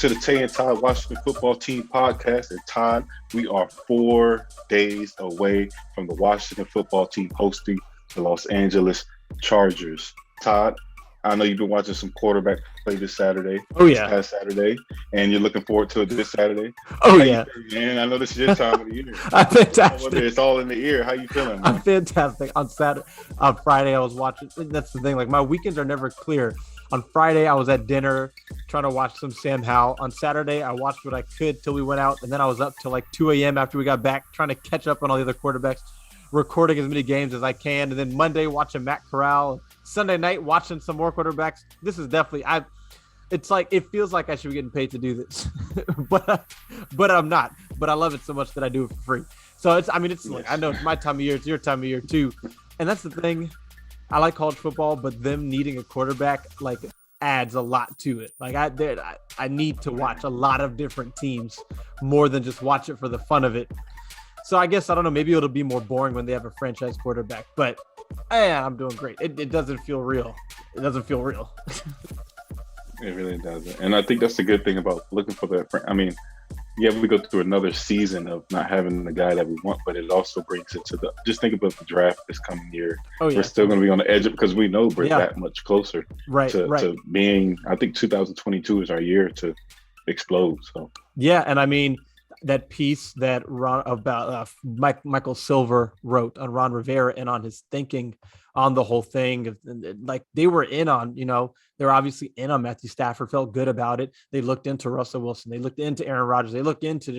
to the Tay and Todd Washington Football Team podcast. And Todd, we are 4 days away from the Washington Football Team hosting the Los Angeles Chargers. Todd, I know you've been watching some quarterback play this past Saturday, and you're looking forward to it this Saturday. Oh, yeah. Man, I know this is your time of the year. I'm fantastic. It's all in the ear. How you feeling, man? I'm fantastic. On Friday, I was watching. That's the thing. Like, my weekends are never clear. On Friday, I was at dinner trying to watch some Sam Howell. On Saturday, I watched what I could till we went out, and then I was up till like 2 a.m. after we got back trying to catch up on all the other quarterbacks, recording as many games as I can. And then Monday, watching Matt Corral. Sunday night, watching some more quarterbacks. This is definitely it's like, it feels like I should be getting paid to do this, but I'm not. But I love it so much that I do it for free. So it's like, I know it's my time of year, it's your time of year too, and that's the thing. I like college football, but them needing a quarterback like adds a lot to it. Like I need to watch a lot of different teams more than just watch it for the fun of it. So I guess, I don't know, maybe it'll be more boring when they have a franchise quarterback, but I'm doing great. It doesn't feel real. It doesn't feel real. It really doesn't. And I think that's the good thing about looking for that. I mean, yeah, we go through another season of not having the guy that we want, but it also brings it to just think about the draft this coming year. Oh, yeah. We're still going to be on the edge because we know we're that much closer to being, I think 2022 is our year to explode. So yeah. And I mean, that piece that Michael Silver wrote on Ron Rivera and on his thinking on the whole thing, like they were in on, they're obviously in on Matthew Stafford, felt good about it. They looked into Russell Wilson. They looked into Aaron Rodgers. They looked into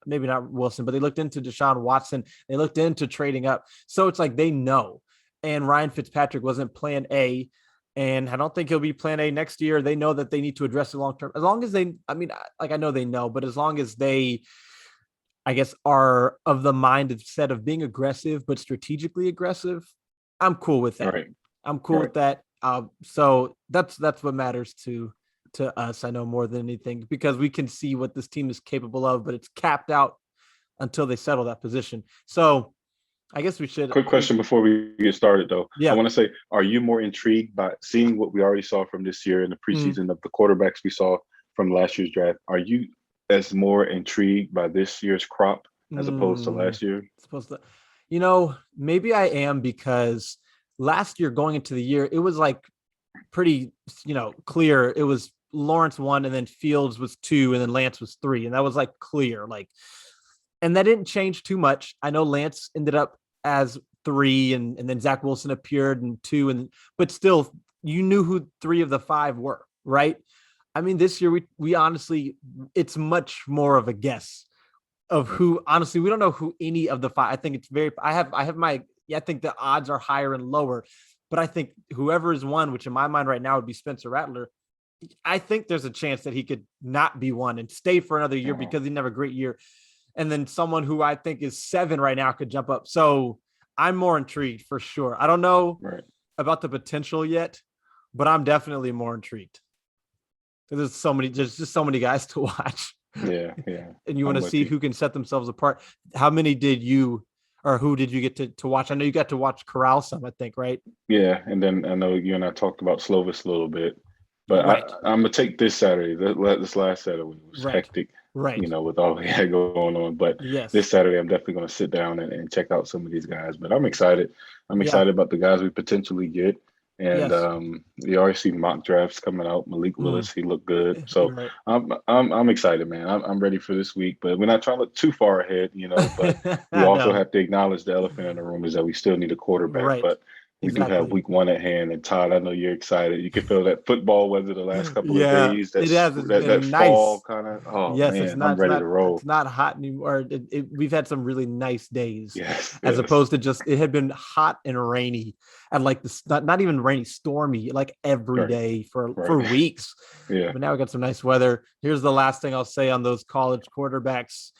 maybe not Wilson, but they looked into Deshaun Watson. They looked into trading up. So it's like they know. And Ryan Fitzpatrick wasn't plan A. And I don't think he'll be plan A next year. They know that they need to address it long-term. As long as I know they know, but as long as they, I guess, are of the mindset of being aggressive, but strategically aggressive, I'm cool with that. Right. I'm cool with that. So that's what matters to us, I know, more than anything, because we can see what this team is capable of, but it's capped out until they settle that position. So I guess we should. Quick question before we get started, though. Yeah. I want to say, are you more intrigued by seeing what we already saw from this year in the preseason of the quarterbacks we saw from last year's draft? Are you as more intrigued by this year's crop as opposed to last year? Maybe I am, because last year going into the year, it was like pretty, clear. It was Lawrence 1, and then Fields was 2, and then Lance was 3. And that was like clear, and that didn't change too much. I know Lance ended up as 3, and then Zach Wilson appeared in 2, but still you knew who 3 of the 5 were, right? I mean, this year we honestly, it's much more of a guess of who. Honestly, we don't know who any of the 5. I think it's I think the odds are higher and lower, but I think whoever is 1, which in my mind right now would be Spencer Rattler, I think there's a chance that he could not be 1 and stay for another year because he didn't have a great year. And then someone who I think is 7 right now could jump up. So I'm more intrigued for sure. I don't know about the potential yet, but I'm definitely more intrigued. There's just so many guys to watch. Yeah. And you want to see who can set themselves apart. How many who did you get to watch? I know you got to watch Corral some, I think, right? Yeah, and then I know you and I talked about Slovis a little bit, but I'm gonna take this Saturday. This last Saturday was hectic, right? With all we had going on. But this Saturday, I'm definitely gonna sit down and check out some of these guys. But I'm excited. I'm excited about the guys we potentially get. And you already see mock drafts coming out. Malik Willis, he looked good. So I'm excited, man. I'm ready for this week. But we're not trying to look too far ahead, But we also have to acknowledge the elephant in the room is that we still need a quarterback. Right. But we do have week 1 at hand. And Todd, I know you're excited. You can feel that football weather the last couple of days. It has. That nice fall kind of. Oh yes, man, I'm ready to roll. It's not hot anymore. We've had some really nice days, as opposed to just it had been hot and rainy, and like this not even rainy, stormy, like every day for weeks. Yeah. But now we got some nice weather. Here's the last thing I'll say on those college quarterbacks.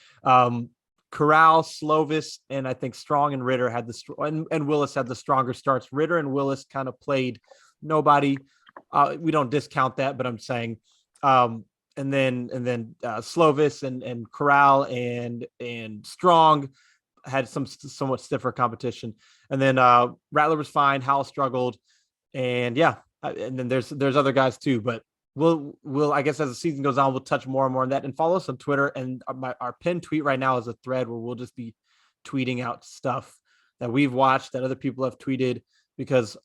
Corral, Slovis, and I think Strong and Ritter had and Willis had the stronger starts. Ritter and Willis kind of played nobody. We don't discount that, but I'm saying, and then Slovis and Corral and Strong had some somewhat stiffer competition. And then Rattler was fine. Howell struggled, and and then there's other guys too, but we'll I guess as the season goes on, we'll touch more and more on that, and follow us on Twitter. And our pinned tweet right now is a thread where we'll just be tweeting out stuff that we've watched that other people have tweeted, because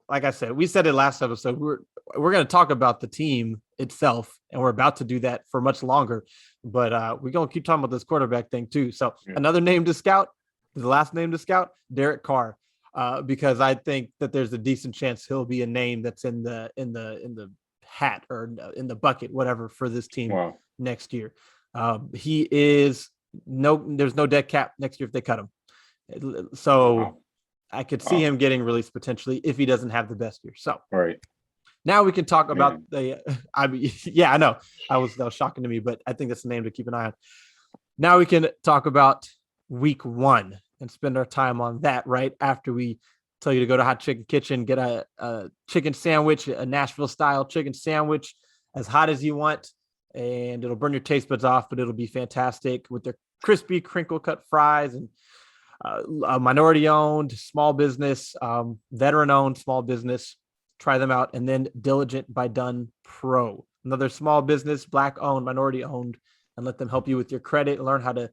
like I said, we said it last episode, we're going to talk about the team itself, and we're about to do that for much longer, but we're going to keep talking about this quarterback thing too. So another name to scout, the last name to scout, Derek Carr, because I think that there's a decent chance he'll be a name that's in the hat or in the bucket, whatever, for this team next year. There's no dead cap next year if they cut him. So I could see him getting released potentially if he doesn't have the best year. So now we can talk about I know that was shocking to me, but I think that's the name to keep an eye on. Now we can talk about week 1 and spend our time on that right after we tell you to go to Hot Chikn Kitchn, get a chicken sandwich, a Nashville style chicken sandwich, as hot as you want, and it'll burn your taste buds off, but it'll be fantastic with their crispy crinkle cut fries, and a minority owned small business, veteran owned small business. Try them out. And then Diligent by Done Pro, another small business, Black owned, minority owned, and let them help you with your credit, learn how to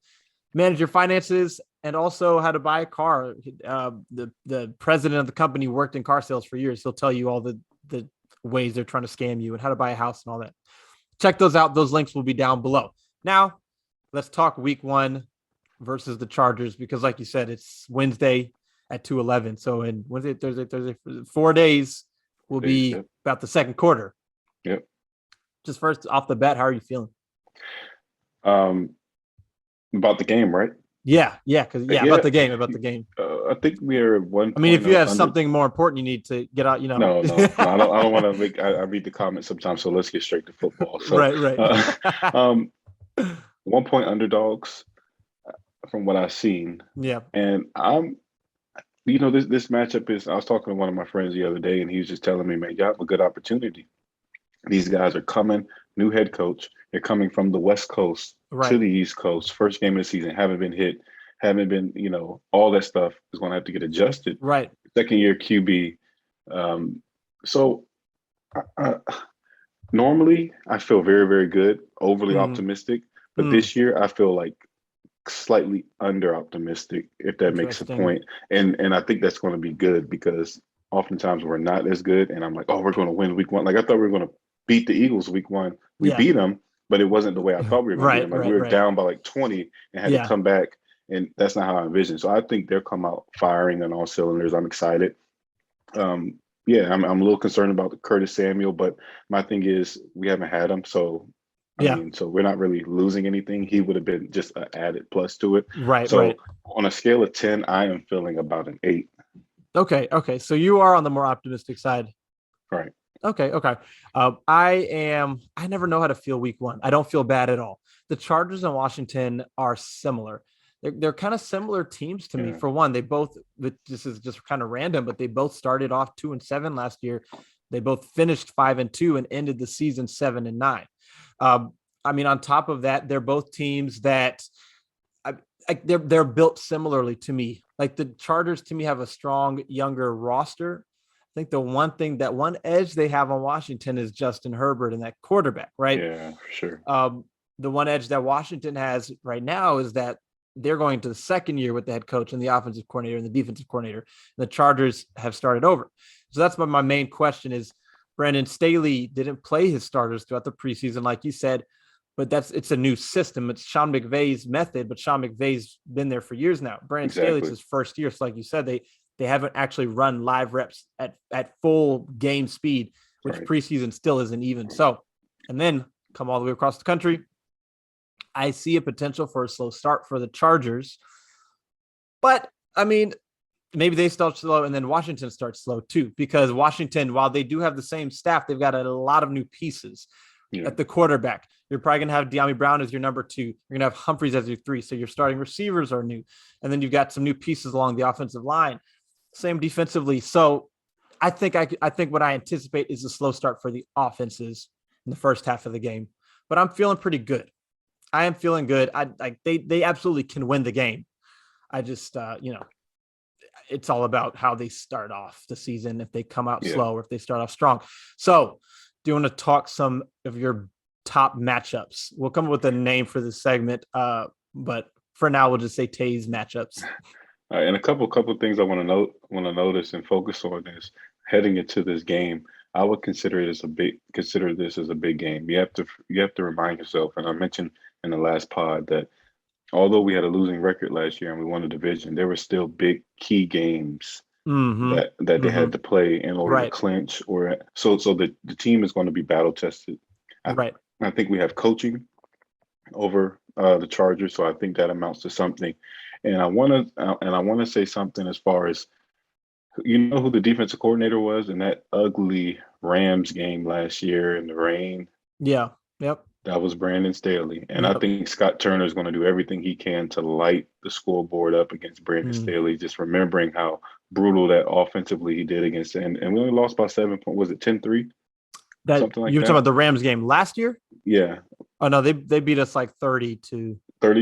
manage your finances, and also how to buy a car. The president of the company worked in car sales for years. He'll tell you all the ways they're trying to scam you and how to buy a house and all that. Check those out. Those links will be down below. Now, let's talk week 1 versus the Chargers, because like you said, it's Wednesday at 2:11. So in Wednesday, Thursday, 4 days will be about the second quarter. Yep. Just first off the bat, how are you feeling? About the game, right? About the game. I think we are one. I mean, if you have something more important you need to get out, No, I don't want to make. I read the comments sometimes, so let's get straight to football. So, right. 1 point underdogs, from what I've seen. Yeah. And this matchup is. I was talking to one of my friends the other day, and he was just telling me, man, you have a good opportunity. These guys are coming, new head coach. They're coming from the West Coast to the East Coast. First game of the season, haven't been hit, haven't been, all that stuff is going to have to get adjusted. Right. Second year QB. So normally I feel very, very good, overly optimistic. But this year I feel like slightly under optimistic, if that makes a point. And I think that's going to be good, because oftentimes we're not as good. And I'm like, we're going to win week 1. Like I thought we were going to beat the Eagles week 1. We beat them, but it wasn't the way I thought we were going to beat them. Like we were down by like 20 and had to come back. And that's not how I envisioned. So I think they'll come out firing on all cylinders. I'm excited. I'm a little concerned about the Curtis Samuel, but my thing is we haven't had him. So I mean, so we're not really losing anything. He would have been just an added plus to it. Right. So on a scale of 10, I am feeling about an 8. Okay. So you are on the more optimistic side. Right. Okay. I never know how to feel week 1. I don't feel bad at all. The Chargers and Washington are similar. They're kind of similar teams to me. For one, they both, this is just kind of random, but they both started off 2-7 last year. They both finished 5-2 and ended the season 7-9. I mean, on top of that, they're both teams that they're built similarly to me. Like the Chargers to me have a strong younger roster. I think the one edge they have on Washington is Justin Herbert and that quarterback, right? Yeah, for sure. The one edge that Washington has right now is that they're going to the second year with the head coach and the offensive coordinator and the defensive coordinator. The Chargers have started over. So that's my main question is Brandon Staley didn't play his starters throughout the preseason, like you said, but it's a new system. It's Sean McVay's method, but Sean McVay's been there for years now. Brandon Staley's his first year. So like you said, they haven't actually run live reps at full game speed, which preseason still isn't even. So, and then come all the way across the country. I see a potential for a slow start for the Chargers, but I mean, maybe they start slow and then Washington starts slow too, because Washington, while they do have the same staff, they've got a lot of new pieces at the quarterback. You're probably going to have De'Ami Brown as your number 2. You're going to have Humphreys as your 3. So your starting receivers are new. And then you've got some new pieces along the offensive line, same defensively. So I think what I anticipate is a slow start for the offenses in the first half of the game, but I'm feeling pretty good. I am feeling good. They absolutely can win the game. I just, it's all about how they start off the season. If they come out slow or if they start off strong. So do you want to talk some of your top matchups? We'll come up with a name for this segment, but for now, we'll just say Tay's matchups. And a couple things I want to notice and focus on is heading into this game. I would consider this as a big game. You have to remind yourself, and I mentioned in the last pod that although we had a losing record last year and we won the division, there were still big key games that they had to play in order to clinch, or so the team is going to be battle tested. I think we have coaching over the Chargers, so I think that amounts to something. And I want to say something as far as, you know, who the defensive coordinator was in that ugly Rams game last year in the rain. Yeah. Yep. That was Brandon Staley. And I think Scott Turner is going to do everything he can to light the scoreboard up against Brandon Staley, just remembering how brutal that offensively he did against, and we only lost by 7 points. Was it 10-3? Something like that. You were talking about the Rams game last year? Yeah. Oh, no, they beat us like 30-7 or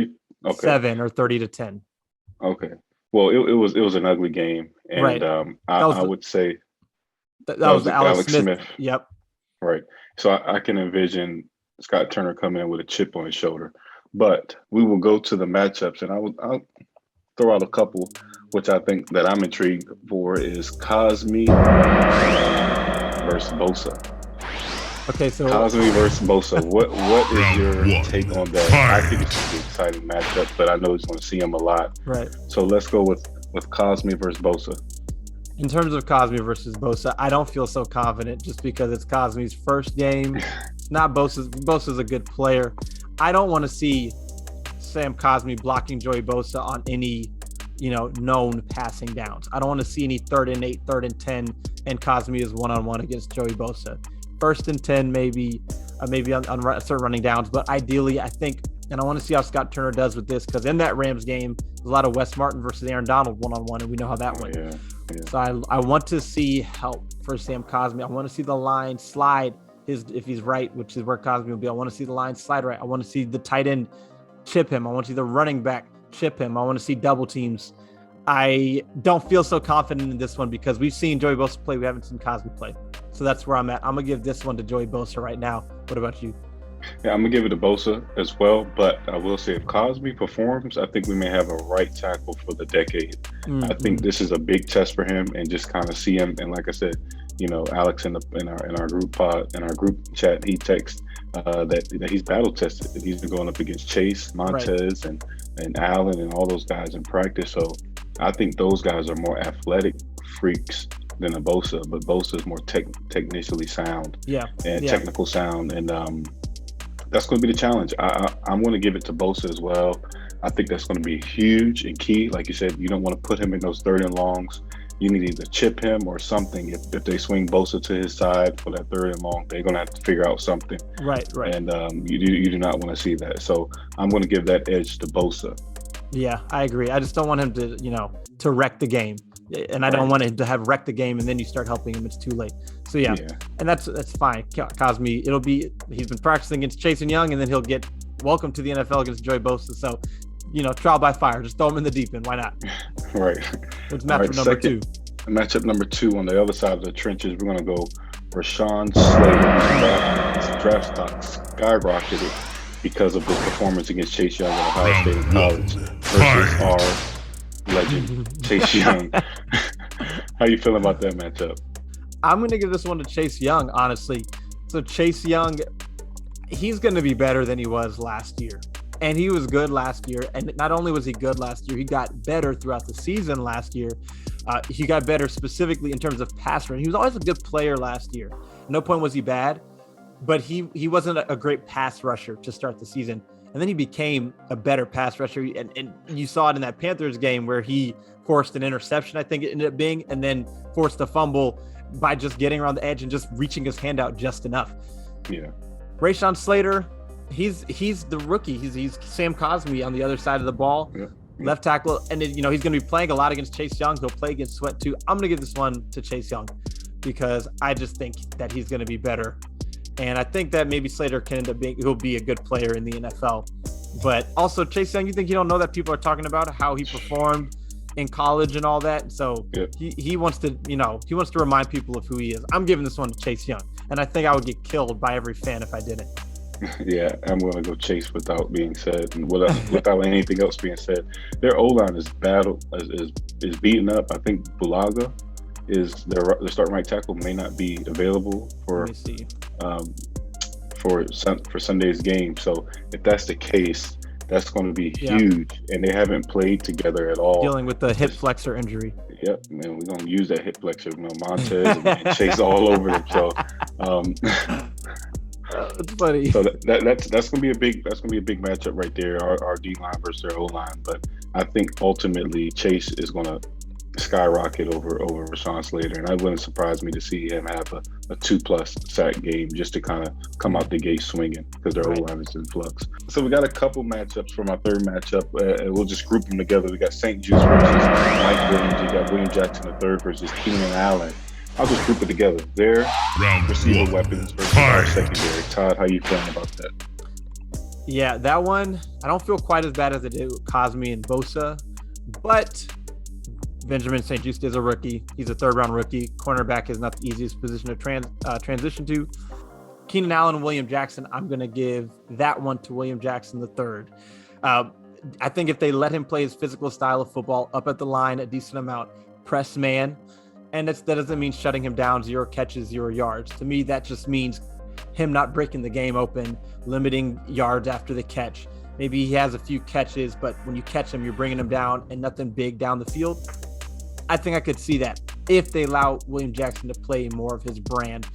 30-10. Okay. Well, it was an ugly game. And I would say that was the Alex Smith. Yep. Right. So I can envision Scott Turner coming in with a chip on his shoulder. But we will go to the matchups, and I'll throw out a couple, which I think that I'm intrigued for, is Cosmi versus Bosa. Okay, so Cosmi versus Bosa. What is your take on that? I think it's an exciting matchup, but I know he's going to see him a lot. Right. So let's go with Cosmi versus Bosa. In terms of Cosmi versus Bosa, I don't feel so confident just because it's Cosmi's first game. Not Bosa's. Bosa's a good player. I don't want to see Sam Cosmi blocking Joey Bosa on any, known passing downs. I don't want to see any 3rd and 8, 3rd and 10, and Cosmi is one-on-one against Joey Bosa. 1st and 10, maybe on certain running downs, but ideally, I think, and I want to see how Scott Turner does with this, because in that Rams game, there's a lot of Wes Martin versus Aaron Donald one-on-one, and we know how that went. Yeah. So I want to see help for Sam Cosmi. I want to see the line slide if he's right, which is where Cosmi will be. I want to see the line slide right. I want to see the tight end chip him. I want to see the running back chip him. I want to see double teams. I don't feel so confident in this one because we've seen Joey Bosa play. We haven't seen Cosmi play. So that's where I'm at. I'm going to give this one to Joey Bosa right now. What about you? Yeah, I'm going to give it to Bosa as well. But I will say if Cosmi performs, I think we may have a right tackle for the decade. Mm-hmm. I think this is a big test for him, and just kind of see him. And like I said, Alex in our group chat, he texted that he's battle tested. That he's been going up against Chase, Montez, and Allen, and all those guys in practice. So I think those guys are more athletic freaks than a Bosa, but Bosa is more technically sound, technical sound, and that's going to be the challenge. I'm going to give it to Bosa as well. I think that's going to be huge and key. Like you said, you don't want to put him in those 3rd and longs. You need to either chip him or something. If they swing Bosa to his side for that 3rd and long, they're going to have to figure out something. Right. And you do not want to see that. So I'm going to give that edge to Bosa. Yeah, I agree. I just don't want him to wreck the game. And I don't want him to have wrecked the game and then you start helping him. It's too late. So yeah. And that's fine. Cosmi, he's been practicing against Chase and Young, and then he'll get welcome to the NFL against Joey Bosa. So, trial by fire. Just throw him in the deep end. Why not? Right. What's matchup number 2? Matchup number 2 on the other side of the trenches, we're going to go Rashawn Slater. Draft stock skyrocketed because of his performance against Chase Young at Ohio State in college versus our legend, Chase Young. How you feeling about that matchup? I'm going to give this one to Chase Young, honestly. So Chase Young, he's going to be better than he was last year. And he was good last year. And not only was he good last year, he got better throughout the season last year. He got better specifically in terms of pass run. He was always a good player last year. No point was he bad, but he wasn't a great pass rusher to start the season. And then he became a better pass rusher. And you saw it in that Panthers game where he forced an interception, I think it ended up being, and then forced a fumble by just getting around the edge and just reaching his hand out just enough. Yeah. Rashawn Slater, he's the rookie. He's Sam Cosmi on the other side of the ball, left tackle. And, he's going to be playing a lot against Chase Young. He'll play against Sweat too. I'm going to give this one to Chase Young because I just think that he's going to be better. And I think that maybe Slater can end up he'll be a good player in the NFL. But also Chase Young, you don't know that people are talking about how he performed in college and all that. So he wants to, he wants to remind people of who he is. I'm giving this one to Chase Young, and I think I would get killed by every fan if I didn't. Yeah, I'm going to go Chase without being said, and without anything else being said. Their O line is is beaten up. I think Bulaga is their starting right tackle may not be available for um, for Sunday's game. So if that's the case, that's going to be huge. And they haven't played together at all. Dealing with the hip flexor injury. Yep, man, we're going to use that hip flexor. Montez and Chase all over them. So. It's funny. So that's gonna be a big matchup right there. Our D line versus their O line, but I think ultimately Chase is gonna skyrocket over Rashawn Slater, and it wouldn't surprise me to see him have a 2+ sack game just to kind of come out the gate swinging because their O line is in flux. So we got a couple matchups for my third matchup, and we'll just group them together. We got St. Juice versus Mike Williams. We got William Jackson III versus Keenan Allen. I'll just group it together. Their receiver weapons versus our secondary. Todd, how you feeling about that? Yeah, that one, I don't feel quite as bad as it did with Cosme and Bosa, but Benjamin St. Juste is a rookie. He's a third-round rookie. Cornerback is not the easiest position to transition to. Keenan Allen and William Jackson, I'm going to give that one to William Jackson III. I think if they let him play his physical style of football, up at the line a decent amount, press man, and that doesn't mean shutting him down, 0 catches, 0 yards. To me, that just means him not breaking the game open, limiting yards after the catch. Maybe he has a few catches, but when you catch him, you're bringing him down and nothing big down the field. I think I could see that if they allow William Jackson to play more of his brand,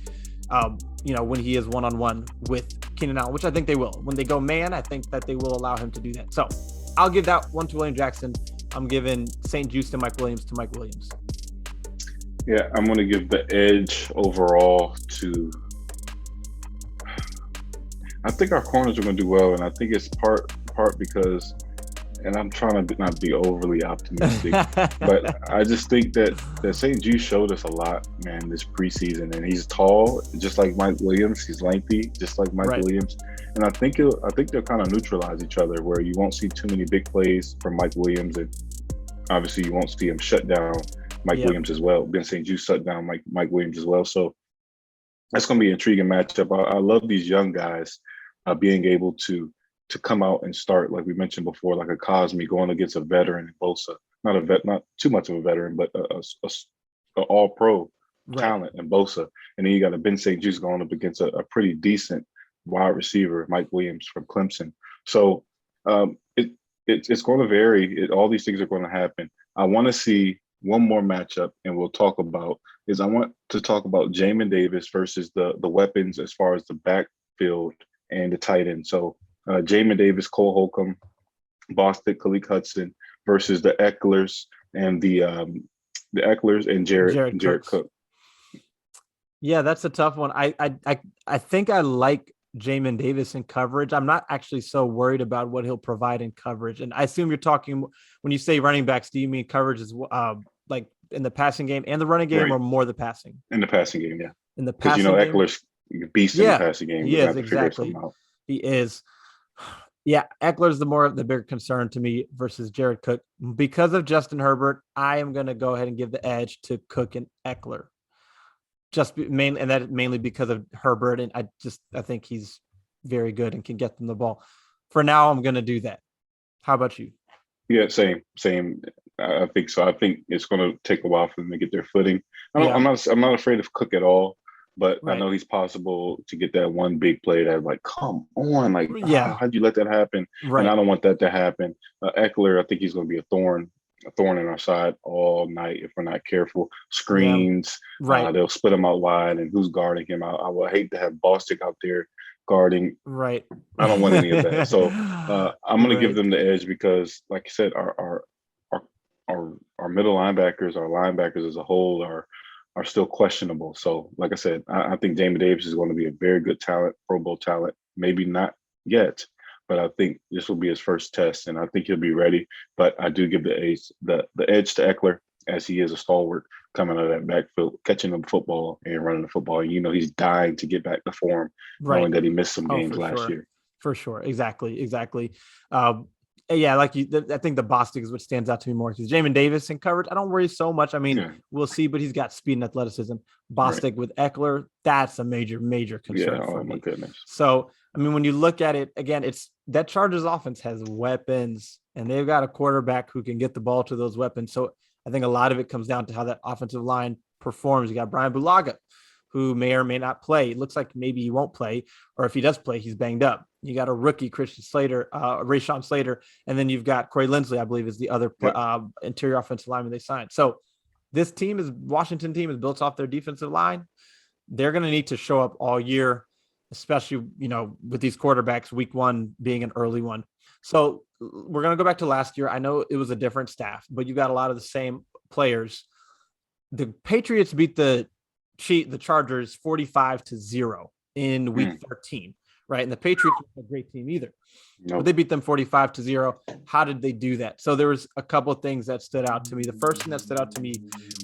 when he is one-on-one with Keenan Allen, which I think they will. When they go man, I think that they will allow him to do that. So I'll give that one to William Jackson. I'm giving St. Juste and Mike Williams to Mike Williams. Yeah, I'm going to give the edge overall to. I think our corners are going to do well, and I think it's part because, and I'm trying to not be overly optimistic, but I just think that St. Jude showed us a lot, man, this preseason, and he's tall, just like Mike Williams. He's lengthy, just like Mike Williams, and I think they'll kind of neutralize each other, where you won't see too many big plays from Mike Williams, and obviously you won't see him shut down Mike Williams as well. Ben St. Juste shut down Mike Williams as well. So that's going to be an intriguing matchup. I love these young guys being able to come out and start, like we mentioned before, like a Cosme going against a veteran in Bosa. Not too much of a veteran, but a all-pro talent in Bosa. And then you got a Ben St. Juste going up against a pretty decent wide receiver, Mike Williams from Clemson. So it's going to vary. All these things are going to happen. I want to see one more matchup, and I want to talk about Jamin Davis versus the weapons as far as the backfield and the tight end. So Jamin Davis, Cole Holcomb, Bostic, Khalil Hudson versus the Ecklers and the Ecklers and Jared Cook. Yeah, that's a tough one. I think I like Jamin Davis in coverage. I'm not actually so worried about what he'll provide in coverage. And I assume you're talking, when you say running backs, do you mean coverage is like in the passing game and the running game, or more the passing? In the passing game, yeah. In the passing game, Eckler's beast in the passing game. He is, exactly. He is. Yeah, Eckler's the bigger concern to me versus Jared Cook. Because of Justin Herbert, I am going to go ahead and give the edge to Cook and Eckler. Mainly because of Herbert, and I think he's very good and can get them the ball. For now, I'm going to do that. How about you? Yeah, same. I think so. I think it's going to take a while for them to get their footing. I'm not afraid of Cook at all, but I know he's possible to get that one big play that, like, come on, like, how'd you let that happen? Right. And I don't want that to happen. Eckler, I think he's going to be a thorn in our side all night if we're not careful. Screens, they'll split him out wide, and who's guarding him? I would hate to have Bostic out there guarding. Right. I don't want any of that. So I'm going to give them the edge because, like you said, our middle linebackers, our linebackers as a whole are still questionable. So, like I said, I think Jamin Davis is going to be a very good talent, Pro Bowl talent. Maybe not yet, but I think this will be his first test, and I think he'll be ready. But I do give the edge to Eckler, as he is a stalwart coming out of that backfield, catching the football and running the football. You know, he's dying to get back to form, knowing that he missed some games last year. For sure. Exactly. Yeah, like I think the Bostic is what stands out to me more because Jamin Davis in coverage, I don't worry so much. I mean, we'll see, but he's got speed and athleticism. Bostic with Eckler, that's a major concern for me. My goodness. So, I mean, when you look at it again, it's that Chargers offense has weapons, and they've got a quarterback who can get the ball to those weapons. So, I think a lot of it comes down to how that offensive line performs. You got Brian Bulaga, who may or may not play. It looks like maybe he won't play, or if he does play, he's banged up. You got a rookie, Christian Slater, Rashawn Slater, and then you've got Corey Linsley, I believe, is the other interior offensive lineman they signed. So this Washington team is built off their defensive line. They're going to need to show up all year, especially, with these quarterbacks, week one being an early one. So we're going to go back to last year. I know it was a different staff, but you got a lot of the same players. The Patriots beat the Chargers 45-0 in week 13, right? And the Patriots weren't a great team either. But they beat them 45-0. How did they do that? So there was a couple of things that stood out to me. The first thing that stood out to me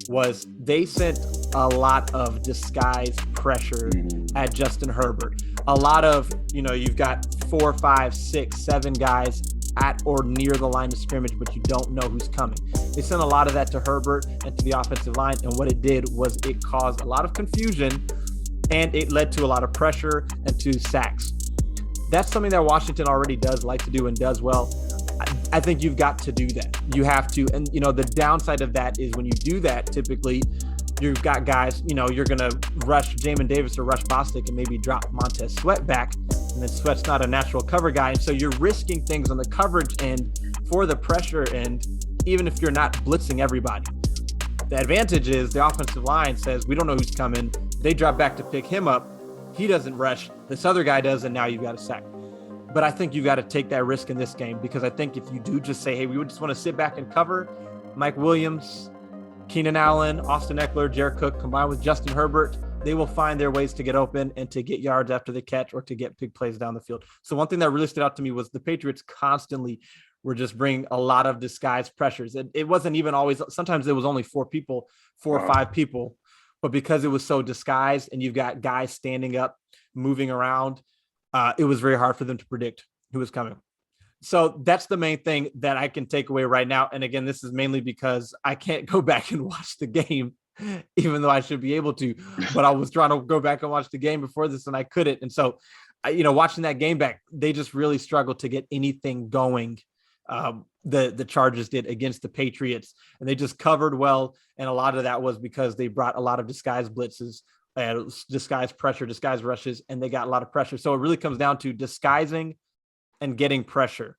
was they sent a lot of disguised pressure at Justin Herbert. A lot of, you've got 4, 5, 6, 7 guys at or near the line of scrimmage, but you don't know who's coming. They sent a lot of that to Herbert and to the offensive line, and what it did was it caused a lot of confusion, and it led to a lot of pressure and to sacks. That's something that Washington already does like to do and does well. I think you've got to do that. You have to, and the downside of that is when you do that, typically you've got guys, you're going to rush Jamin Davis or rush Bostic and maybe drop Montez Sweat back. And then Sweat's not a natural cover guy. And so you're risking things on the coverage end for the pressure end, even if you're not blitzing everybody. The advantage is the offensive line says, we don't know who's coming. They drop back to pick him up. He doesn't rush. This other guy does, and now you've got a sack. But I think you got to take that risk in this game because I think if you do just say, hey, we would just want to sit back and cover Mike Williams, Keenan Allen, Austin Eckler, Jared Cook, combined with Justin Herbert, they will find their ways to get open and to get yards after the catch or to get big plays down the field. So one thing that really stood out to me was the Patriots constantly were just bringing a lot of disguised pressures. It wasn't even always, sometimes it was only 4 or 5 people, but because it was so disguised and you've got guys standing up, moving around, it was very hard for them to predict who was coming. So that's the main thing that I can take away right now. And again, this is mainly because I can't go back and watch the game, even though I should be able to, but I was trying to go back and watch the game before this and I couldn't. And so, watching that game back, they just really struggled to get anything going. The Chargers did against the Patriots, and they just covered well. And a lot of that was because they brought a lot of disguised blitzes, disguised pressure, disguised rushes, and they got a lot of pressure. So it really comes down to disguising and getting pressure.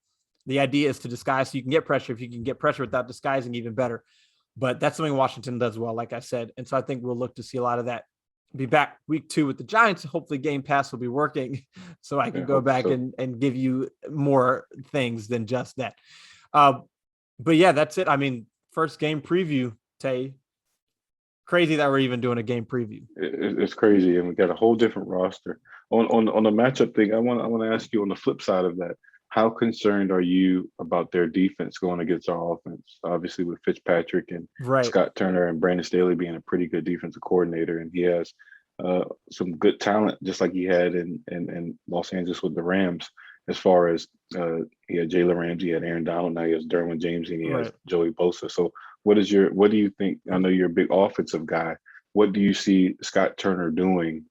The idea is to disguise so you can get pressure. If you can get pressure without disguising, even better. But that's something Washington does well, like I said. And so I think we'll look to see a lot of that. Be back week 2 with the Giants. Hopefully Game Pass will be working so I can go back and give you more things than just that. But yeah, that's it. I mean, first game preview, Tay. Crazy that we're even doing a game preview. It's crazy, and we got a whole different roster. On the matchup thing, I want to ask you on the flip side of that. How concerned are you about their defense going against our offense? Obviously, with Fitzpatrick and Scott Turner and Brandon Staley being a pretty good defensive coordinator, and he has some good talent, just like he had in Los Angeles with the Rams. As far as he had Jalen Ramsey, he had Aaron Donald, now he has Derwin James, and he has Joey Bosa. So, what do you think? I know you're a big offensive guy. What do you see Scott Turner doing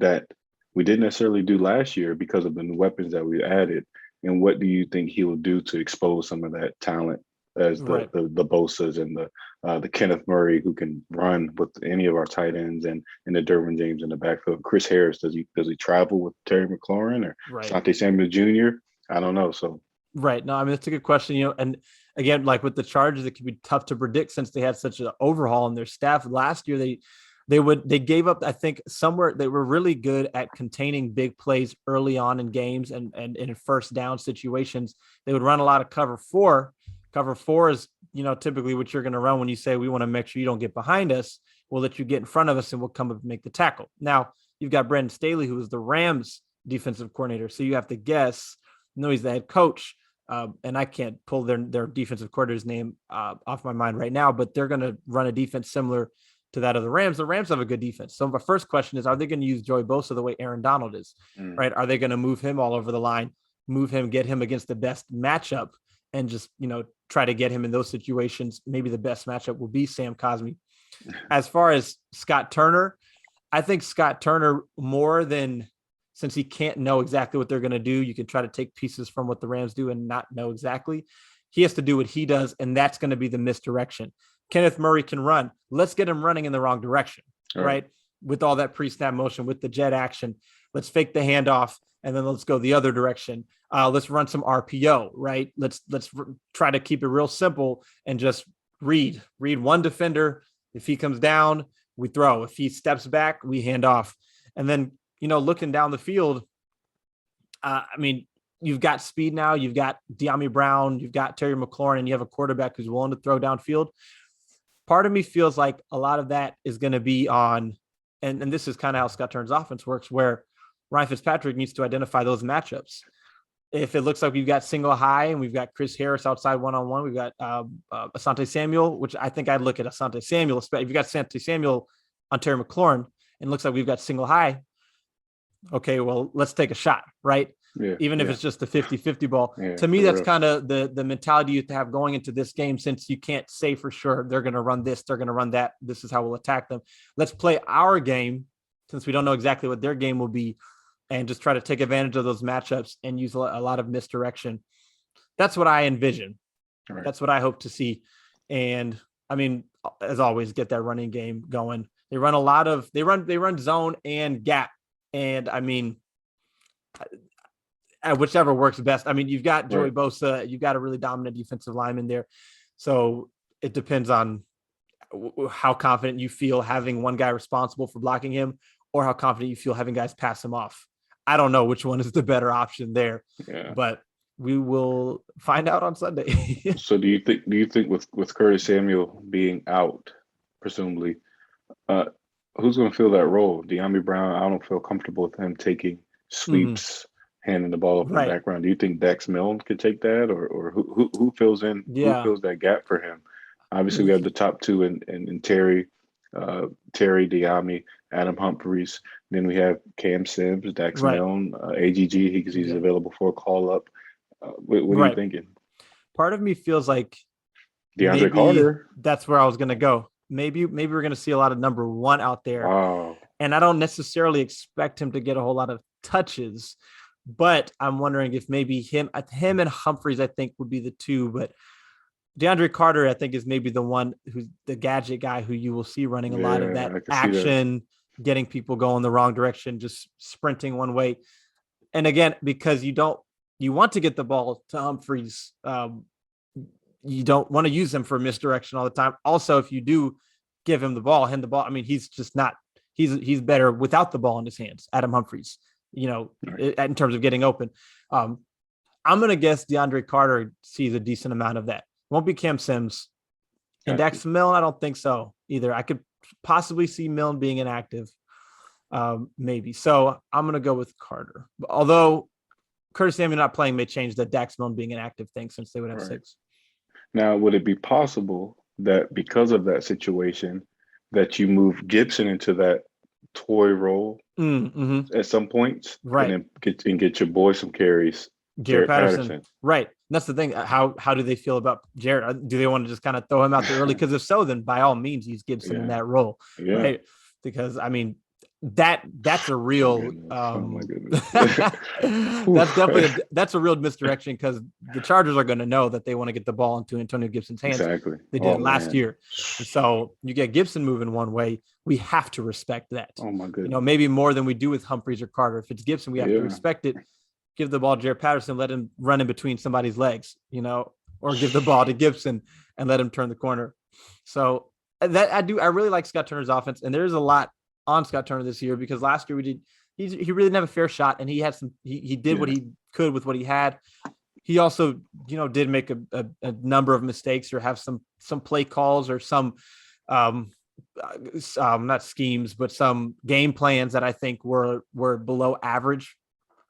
that we didn't necessarily do last year because of the new weapons that we added? And what do you think he will do to expose some of that talent as the Bosas and the Kenneth Murray who can run with any of our tight ends and the Derwin James in the backfield? Chris Harris, does he travel with Terry McLaurin or Asante Samuel Jr.? I don't know. So no, I mean that's a good question. And again, like with the Chargers, it can be tough to predict since they had such an overhaul in their staff last year. They gave up, I think, somewhere they were really good at containing big plays early on in games and in first down situations. They would run a lot of cover 4. Cover 4 is, typically what you're going to run when you say we want to make sure you don't get behind us. We'll let you get in front of us and we'll come up and make the tackle. Now, you've got Brandon Staley, who is the Rams defensive coordinator. So you have to guess, he's the head coach. And I can't pull their defensive coordinator's name off my mind right now, but they're going to run a defense similar to that of the Rams. The Rams have a good defense. So my first question is, are they going to use Joey Bosa the way Aaron Donald is, right? Are they going to move him all over the line, get him against the best matchup and just, try to get him in those situations. Maybe the best matchup will be Sam Cosmi. As far as Scott Turner, I think Scott Turner since he can't know exactly what they're going to do, you can try to take pieces from what the Rams do and not know exactly. He has to do what he does, and that's going to be the misdirection. Kenneth Murray can run. Let's get him running in the wrong direction, right? With all that pre-snap motion, with the jet action. Let's fake the handoff, and then let's go the other direction. Let's run some RPO, right? Let's try to keep it real simple and just read one defender. If he comes down, we throw. If he steps back, we hand off. And then, looking down the field, you've got speed now. You've got De'Ami Brown. You've got Terry McLaurin, and you have a quarterback who's willing to throw downfield. Part of me feels like a lot of that is going to be on, and this is kind of how Scott Turner's offense works, where Ryan Fitzpatrick needs to identify those matchups. If it looks like we've got single high and we've got Chris Harris outside one-on-one, we've got Asante Samuel, which I think I'd look at Asante Samuel. If you've got Asante Samuel on Terry McLaurin and it looks like we've got single high, okay, well, let's take a shot, right? Yeah, even if it's just a 50-50 ball. To me, that's kind of the mentality you have to have going into this game, since you can't say for sure they're going to run this, they're going to run that. This is how we'll attack them. Let's play our game, since we don't know exactly what their game will be, and just try to take advantage of those matchups and use a lot of misdirection. That's what I envision. Right. That's what I hope to see. And as always, get that running game going. They run they run zone and gap. And whichever works best. You've got Joey Bosa, you've got a really dominant defensive lineman there. So it depends on how confident you feel having one guy responsible for blocking him, or how confident you feel having guys pass him off. I don't know which one is the better option there, but we will find out on Sunday. So do you think with Curtis Samuel being out, presumably, who's going to fill that role? De'Ami Brown, I don't feel comfortable with him taking sweeps, handing the ball up in the background. Do you think Dax Milne could take that, or who fills in? Who fills that gap for him? Obviously, we have the top two in Terry, De'Ami, Adam Humphries. Then we have Cam Sims, Dax Milne, AGG. He's available for a call up. What are you thinking? Part of me feels like DeAndre Carter. That's where I was going to go. Maybe we're going to see a lot of number one out there. Wow. And I don't necessarily expect him to get a whole lot of touches, but I'm wondering if maybe him and Humphries, I think, would be the two. But DeAndre Carter, I think, is maybe the one who's the gadget guy who you will see running a lot of that action, getting people going the wrong direction, just sprinting one way. And again, because you want to get the ball to Humphries, you don't want to use him for misdirection all the time. Also, if you do give him the ball, hand the ball, he's just not, he's better without the ball in his hands, Adam Humphries, in terms of getting open. I'm going to guess DeAndre Carter sees a decent amount of that. Won't be Cam Sims. And Dax Milne, I don't think so either. I could possibly see Milne being inactive, maybe. So I'm going to go with Carter. Although Curtis Samuel not playing may change the Dax Milne being an active thing, since they would have 6. Now, would it be possible that because of that situation that you move Gibson into that toy role at some points, and then get your boy some carries? Jaret Patterson. Right. That's the thing. How do they feel about Jaret? Do they want to just kind of throw him out there early? Because if so, then by all means, use Gibson in that role. Yeah. Right. Because that's a real that's a real misdirection, because the Chargers are going to know that they want to get the ball into Antonio Gibson's hands. Exactly. They did last year. And so you get Gibson moving one way, we have to respect that. Oh my goodness. Maybe more than we do with Humphries or Carter. If it's Gibson, we have to respect it. Give the ball to Jaret Patterson, let him run in between somebody's legs, or give the ball to Gibson and let him turn the corner. So that I really like Scott Turner's offense, and there's a lot on Scott Turner this year, because last year he really didn't have a fair shot, and he had he did what he could with what he had. He also, did make a number of mistakes, or have some play calls, or some not schemes, but some game plans that I think were below average.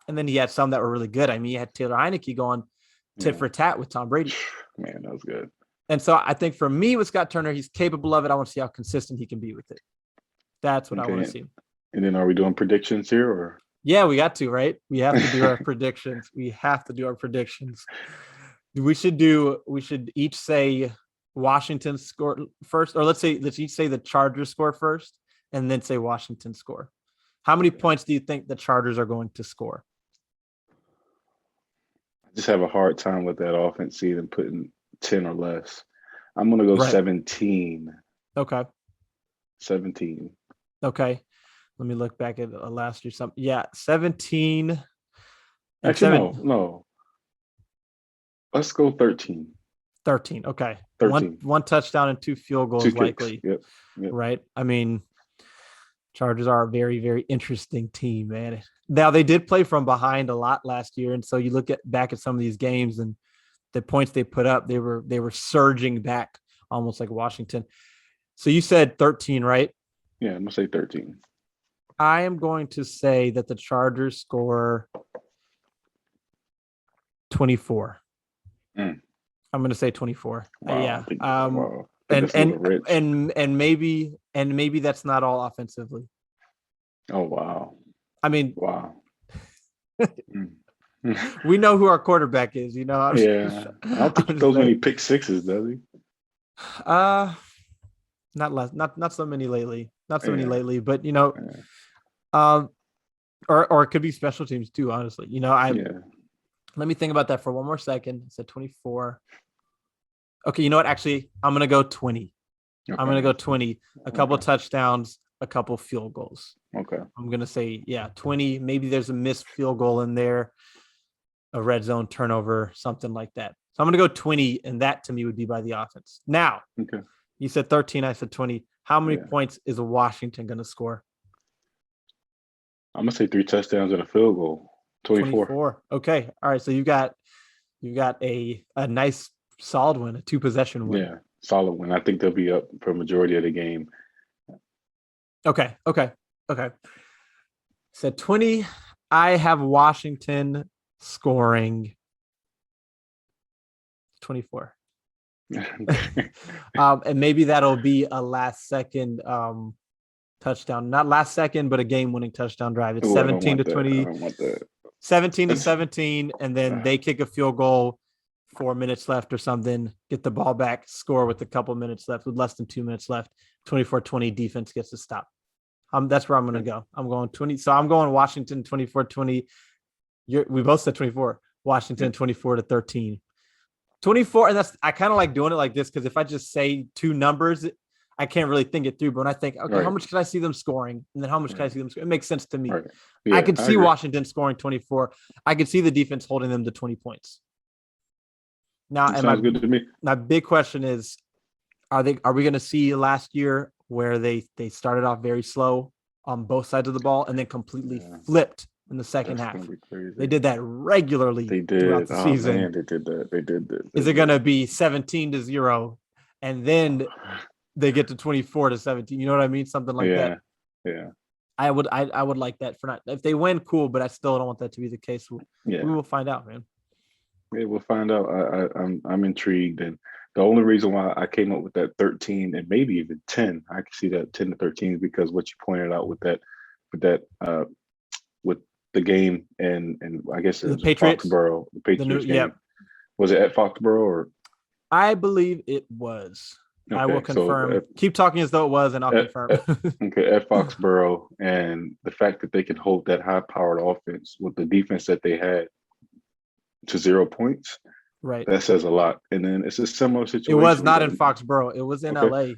And then he had some that were really good. He had Taylor Heineke going tit for tat with Tom Brady. Man, that was good. And so I think for me with Scott Turner, he's capable of it. I want to see how consistent he can be with it. That's what I want to see. And then are we doing predictions here, or? Yeah, we got to, right? We have to do our predictions. We have to do our predictions. We should each say Washington score first, or let's each say the Chargers score first, and then say Washington score. How many points do you think the Chargers are going to score? I just have a hard time with that offense season putting 10 or less. I'm gonna go 17. Okay. 17. Okay. Let me look back at last year. 17. Actually, no. Let's go 13. 13. Okay. 13. One touchdown and 2 field goals, 2 kicks. likely. Yep. Right. I mean, Chargers are a very, very interesting team, man. Now they did play from behind a lot last year, and so you look back at some of these games and the points they put up, they were surging back almost like Washington. So you said 13, right? Yeah, I'm gonna say 13. I am going to say that the Chargers score 24. I'm going to say 24. Wow, yeah. Wow. And maybe that's not all offensively. Oh wow. I mean, wow. We know who our quarterback is, I don't think he throws many pick sixes, does he? Not so many lately. Not so many lately, but or it could be special teams too, honestly. Let me think about that for one more second. It said 24. Okay, you know what? Actually, I'm gonna go 20. Okay. I'm gonna go 20. A couple touchdowns, a couple field goals. Okay. I'm gonna say 20. Maybe there's a missed field goal in there, a red zone turnover, something like that. So I'm gonna go 20, and that to me would be by the offense. Now, you said 13, I said 20. How many points is Washington gonna score? I'm gonna say 3 touchdowns and a field goal. 24. Okay. All right. So you got a nice solid win, a 2-possession win. Yeah, solid win. I think they'll be up for a majority of the game. Okay. So 20. I have Washington scoring 24. And maybe that'll be a last second touchdown. Not last second, but a game-winning touchdown drive. It's 17-20. 17-17, and then they kick a field goal, 4 minutes left or something, get the ball back, score with a couple minutes left, with less than 2 minutes left. 24-20, defense gets to stop. That's where I'm going to go. I'm going 20. So I'm going Washington 24-20. We both said 24. Washington 24-13. 24, and I kind of like doing it like this because if I just say 2 numbers, I can't really think it through. But when I think, how much can I see them scoring? And then how much can I see them scoring? It makes sense to me. Right. Yeah, I could see Washington scoring 24. I could see the defense holding them to 20 points. Now, sounds good to me. My big question is, are we going to see last year where they started off very slow on both sides of the ball and then completely flipped in the second half? They did that regularly throughout the season. Man, they did that. Is it going to be 17-0 and then they get to 24-17? You know what I mean? Something like that. Yeah. I would like that for not. If they win, cool, but I still don't want that to be the case. We will find out, man. Yeah, we'll find out. I'm intrigued, and the only reason why I came up with that 13 and maybe even 10, I can see that 10-13 is because what you pointed out with the game and I guess it was Patriots, Foxborough, the Patriots game. Yep. Was it at Foxborough or? I believe it was. Okay, I will confirm. Keep talking as though it was, and I'll confirm. Okay, at Foxborough, and the fact that they can hold that high-powered offense with the defense that they had to 0 points, right? That says a lot. And then it's a similar situation. It was not in Foxborough. It was in LA.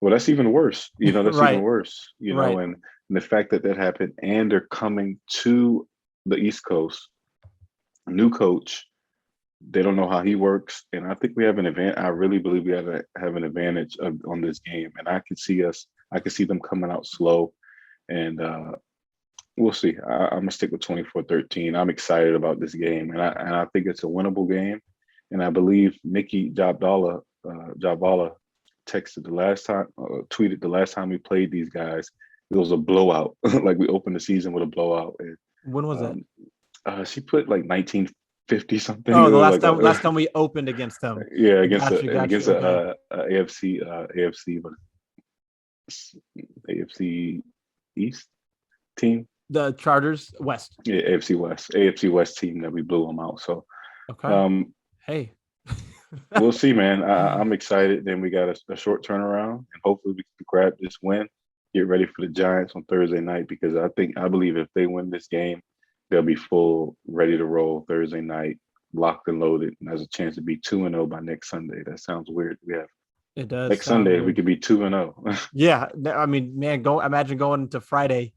Well, that's even worse. That's even worse. And the fact that happened, and they're coming to the East Coast, new coach. They don't know how he works, and I think we have an advantage. I really believe we have an advantage on this game, and I can see them coming out slow, and we'll see. I'm gonna stick with 24-13. I'm excited about this game, and I think it's a winnable game, and I believe Nikki Jabvala texted tweeted the last time we played these guys, it was a blowout. Like we opened the season with a blowout. And, when was that? She put like 1950 something. Oh, the last time we opened against them. Yeah, against a AFC East team. The Chargers West. Yeah, AFC West team that we blew them out. So, okay. Hey, We'll see, man. I'm excited. Then we got a short turnaround, and hopefully we can grab this win. Get ready for the Giants on Thursday night because I believe if they win this game, they'll be full, ready to roll Thursday night, locked and loaded, and has a chance to be 2-0 by next Sunday. That sounds weird. Yeah, It does next sound Sunday we weird. could be 2-0. Yeah, I mean, man, imagine going into Friday.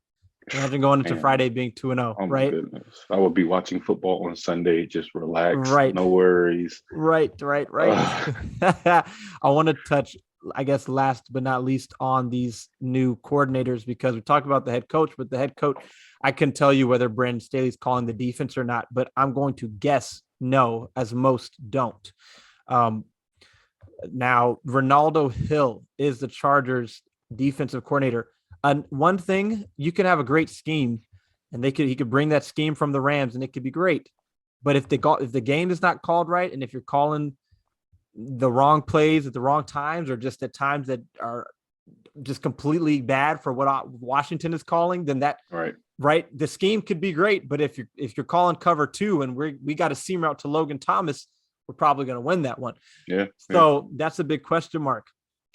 Imagine going into Man, Friday being 2-0, oh my right? goodness, I would be watching football on Sunday, just relaxed, Right. no worries. Right. Ugh, I want to touch, I guess, last but not least on these new coordinators because we talked about the head coach, but the head coach, I can tell you whether Brandon Staley's calling the defense or not, but I'm going to guess no, as most don't. Um, Now, Ronaldo Hill is the Chargers defensive coordinator. And one thing, you can have a great scheme, and he could bring that scheme from the Rams, and it could be great. But if the game is not called right, and if you're calling the wrong plays at the wrong times, or just at times that are just completely bad for what Washington is calling, then that right. the scheme could be great. But if you're calling cover two and we got a seam route to Logan Thomas, we're probably going to win that one. Yeah. So that's a big question mark.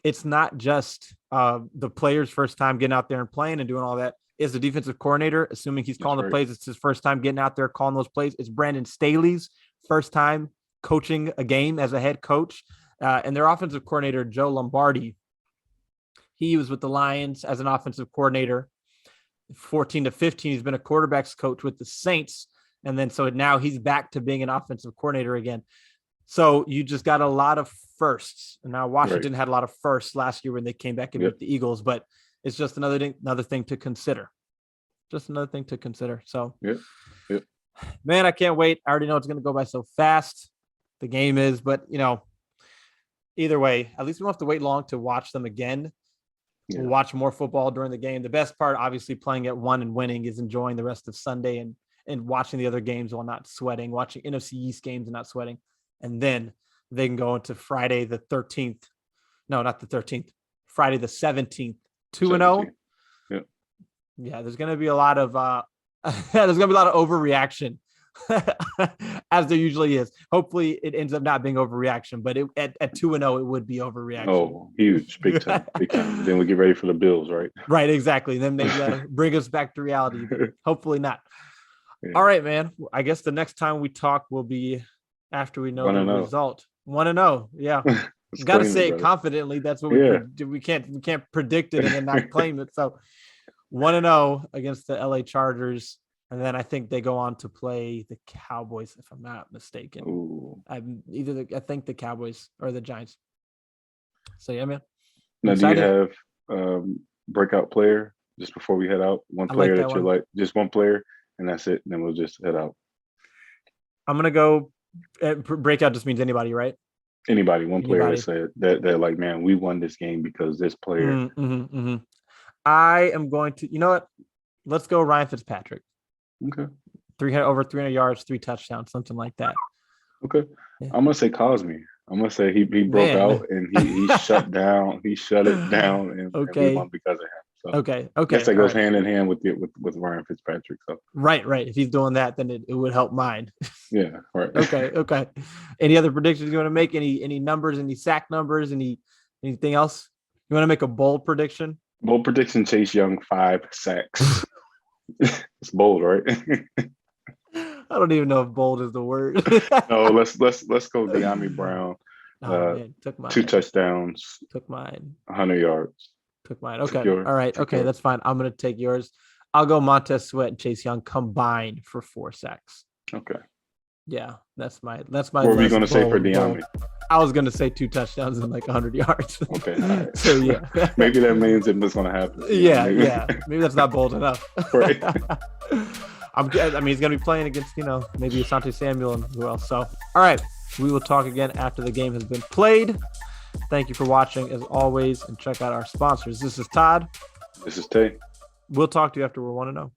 It's not just the player's first time getting out there and playing and doing all that. Is the defensive coordinator, assuming he's calling the plays, it's his first time getting out there calling those plays. It's Brandon Staley's first time coaching a game as a head coach. And their offensive coordinator, Joe Lombardi, he was with the Lions as an offensive coordinator. 14 to 15, he's been a quarterbacks coach with the Saints. And then so now he's back to being an offensive coordinator again. So you just got a lot of firsts. And now Washington had a lot of firsts last year when they came back and beat the Eagles, but it's just another thing to consider. Just another thing to consider. So, man, I can't wait. I already know it's going to go by so fast. The game is, but either way, at least we don't have to wait long to watch them again. Yeah. We'll watch more football during the game. The best part, obviously, playing at one and winning is enjoying the rest of Sunday and watching the other games while not sweating, watching NFC East games and not sweating. And then they can go into Friday the 13th. No, not the 13th. Friday the 17th. 2-0. Yeah, there's going to be a lot of overreaction as there usually is. Hopefully it ends up not being overreaction, but at 2-0 it would be overreaction. Oh, huge, big time. Then we get ready for the Bills, right? Right, exactly. Then maybe bring us back to reality. Hopefully not. Yeah. All right, man. I guess the next time we talk will be after we know the result. 1-0. Yeah. Got to say it confidently. That's what we can't predict it and then not claim it. So 1-0 against the LA Chargers. And then I think they go on to play the Cowboys, if I'm not mistaken. Ooh. I think the Cowboys or the Giants. So yeah, man. Now, do you have breakout player just before we head out? One player that you like, just one player, and that's it. And then we'll just head out. I'm gonna go. Breakout just means anybody, right? Anybody, one player that said that they're like, man, we won this game because this player. I am going to, you know what? Let's go Ryan Fitzpatrick. Okay. Over 300 yards, 3 touchdowns, something like that. Okay. Yeah. I'm gonna say Cosme. I'm gonna say he broke out and he shut down. He shut it down and we won because of him. So okay. I guess that goes hand in hand with Ryan Fitzpatrick. So right. If he's doing that, then it would help mine. Yeah. Right. Okay. Any other predictions you want to make? Any numbers? Any sack numbers? Anything else? You want to make a bold prediction? Bold prediction: Chase Young 5 sacks. It's bold, right? I don't even know if bold is the word. No, let's go De'Ami Brown. Took mine. 2 touchdowns. Took mine. 100 yards. Took mine. Okay. All right. Okay, that's fine. I'm gonna take yours. I'll go Montez Sweat and Chase Young combined for 4 sacks. Okay. Yeah, that's my. What were you gonna say for De'Ami? I was gonna say 2 touchdowns and like 100 yards. Okay. All right. So yeah. Maybe that means it's gonna happen. Yeah. Maybe that's not bold enough. Right. He's gonna be playing against maybe Asante Samuel and who else. So all right, we will talk again after the game has been played. Thank you for watching as always, and check out our sponsors. This is Todd. This is Tay. We'll talk to you after we're 1-0.